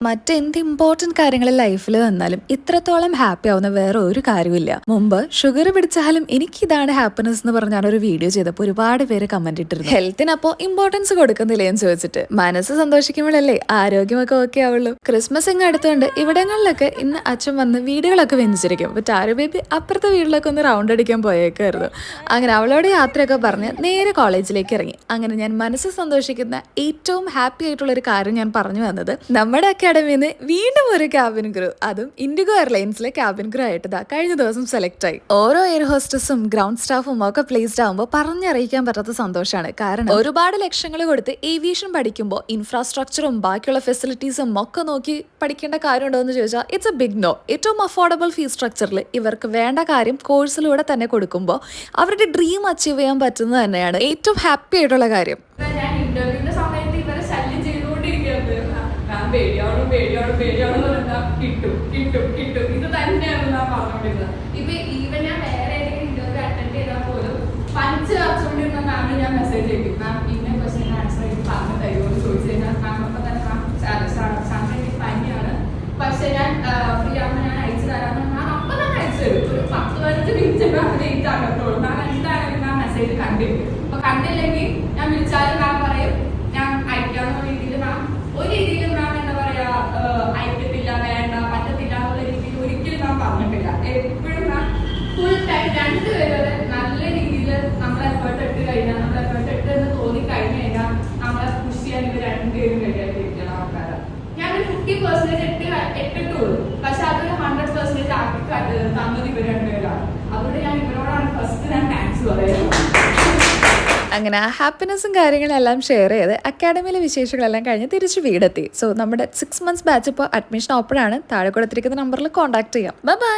മറ്റെന്ത് ഇമ്പോർട്ടന്റ് കാര്യങ്ങൾ ലൈഫിൽ വന്നാലും ഇത്രത്തോളം ഹാപ്പി ആവുന്ന വേറെ ഒരു കാര്യമില്ല. മുമ്പ് ഷുഗർ പിടിച്ചാലും എനിക്കിതാണ് ഹാപ്പിനെസ് എന്ന് പറഞ്ഞാൽ ഒരു വീഡിയോ ചെയ്തപ്പോൾ ഒരുപാട് പേര് കമന്റ് ഇട്ടിരുന്നു. ഹെൽത്തിനപ്പോ ഇമ്പോർട്ടൻസ് കൊടുക്കുന്നില്ലേ എന്ന് ചോദിച്ചിട്ട്. മനസ്സ് സന്തോഷിക്കുമ്പോഴല്ലേ ആരോഗ്യമൊക്കെ ഓക്കെ ആവുള്ളൂ. ക്രിസ്മസ് ഇങ്ങ് അടുത്തുകൊണ്ട് ഇവിടങ്ങളിലൊക്കെ ഇന്ന് അച്ഛൻ വന്ന് വീടുകളൊക്കെ വെഞ്ചിരിക്കും. അപ്പൊ ടാരു ബേബി അപ്പുറത്തെ വീട്ടിലൊക്കെ ഒന്ന് റൗണ്ട് അടിക്കാൻ പോയേക്കായിരുന്നു. അങ്ങനെ അവളോട് യാത്രയൊക്കെ പറഞ്ഞ് നേരെ കോളേജിലേക്ക് ഇറങ്ങി. അങ്ങനെ ഞാൻ മനസ്സ് സന്തോഷിക്കുന്ന ഏറ്റവും ഹാപ്പി ആയിട്ടുള്ള ഒരു കാര്യം ഞാൻ പറഞ്ഞു വന്നത്, നമ്മുടെ അക്കാഡമിന്ന് വീണ്ടും ഒരു ക്യാബിൻ ക്രൂ, അതും ഇൻഡിഗോ എയർലൈൻസിലെ ക്യാബിൻ ക്രൂ ആയിട്ട് കഴിഞ്ഞ ദിവസം സെലക്ട് ആയി. ഓരോ എയർ ഹോസ്റ്റസും ഗ്രൗണ്ട് സ്റ്റാഫും ഒക്കെ പ്ലേസ്ഡ് ആകുമ്പോൾ പറഞ്ഞറിയിക്കാൻ പറ്റാത്ത സന്തോഷമാണ്. കാരണം ഒരുപാട് ലക്ഷങ്ങൾ കൊടുത്ത് ഏവിയേഷൻ പഠിക്കുമ്പോൾ ഇൻഫ്രാസ്ട്രക്ചറും ബാക്കിയുള്ള ഫെസിലിറ്റീസും ഒക്കെ നോക്കി പഠിക്കേണ്ട കാര്യമുണ്ടോ എന്ന് ചോദിച്ചാൽ ഇറ്റ്സ് എ ബിഗ് നോ. ഏറ്റവും അഫോർഡബിൾ ഫീസ് സ്ട്രക്ചറിൽ ഇവർക്ക് വേണ്ട കാര്യം കോഴ്സിലൂടെ തന്നെ കൊടുക്കുമ്പോൾ അവരുടെ ഡ്രീം അച്ചീവ് ചെയ്യാൻ പറ്റുന്നത് തന്നെയാണ് ഏറ്റവും ഹാപ്പി ആയിട്ടുള്ള കാര്യം. കിട്ടും ഇത് തന്നെയാണ് ഞാൻ പറഞ്ഞോണ്ടിരുന്നത്. ഇപ്പൊ ഈവൻ ഞാൻ വേറെ ഏതെങ്കിലും ഇന്റർവ്യൂ അറ്റൻഡ് ചെയ്താൽ പോലും പഞ്ച് അടച്ചുകൊണ്ടിരുന്ന മാമിന് ഞാൻ മെസ്സേജ് അയക്കും, മാം ഇന്ന ക്വസ്റ്റ്യൻ ആൻസർ എനിക്ക് പറഞ്ഞു തരുമോ എന്ന് ചോദിച്ചു കഴിഞ്ഞാൽ മാം അപ്പൊ തന്നെ മാം എനിക്ക് പനിയാണ്, പക്ഷെ ഞാൻ ഫ്രീ ആകുമ്പോൾ ഞാൻ അയച്ചു തരാമെന്ന് മാം അപ്പൊ തന്നെ അയച്ചു തരും. ഒരു 10-15 മിനിറ്റ് മാം ലേറ്റ് ആകത്തുള്ളൂ. മാം എന്താണെങ്കിലും മാം മെസ്സേജ് കണ്ടിരിക്കും. അപ്പൊ കണ്ടില്ലെങ്കിൽ ഞാൻ വിളിച്ചാലും മാം പറയും ഞാൻ അയക്കാവുന്ന രീതിയിൽ മാം ഒരു രീതിയിലും മാം എന്താ പറയാ അയക്കത്തില്ല, വേണ്ട, പറ്റത്തില്ല എന്നുള്ള രീതിയിൽ ഒരിക്കലും നാം പറഞ്ഞിട്ടില്ല. എപ്പോഴും നാം ഫുൾ ടൈം രണ്ടുപേരെ നല്ല രീതിയിൽ നമ്മൾ എഫേർട്ട് ഇട്ട് കഴിഞ്ഞാൽ, നമ്മൾ എഫേർട്ട് ഇട്ട് എന്ന് തോന്നി കഴിഞ്ഞു കഴിഞ്ഞാൽ നമ്മളെ പുഷ് ചെയ്യാൻ ഇവർ രണ്ടുപേരും റെഡിയായിട്ടിരിക്കണം ആൾക്കാരെ. ഞാനൊരു 50% ഇട്ടിട്ടുള്ളൂ, പക്ഷെ അതൊരു 100% ആക്കി തന്നത് ഇവർ രണ്ടുപേരാണ്. അതുകൊണ്ട് ഞാൻ ഇവരോടാണ് ഫസ്റ്റ് ഞാൻ താങ്ക്സ് പറയുന്നത്. അങ്ങനെ ആ ഹാപ്പിനെസ്സും കാര്യങ്ങളെല്ലാം ഷെയർ ചെയ്ത് അക്കാഡമിയിലെ വിശേഷങ്ങളെല്ലാം കഴിഞ്ഞ് തിരിച്ച് വീടെത്തി. സോ നമ്മുടെ 6 months ബാച്ച് ഇപ്പോൾ അഡ്മിഷൻ ഓപ്പൺ ആണ്. താഴെ കൊടുത്തിരിക്കുന്ന നമ്പറിൽ കോൺടാക്ട് ചെയ്യാം. Bye bye.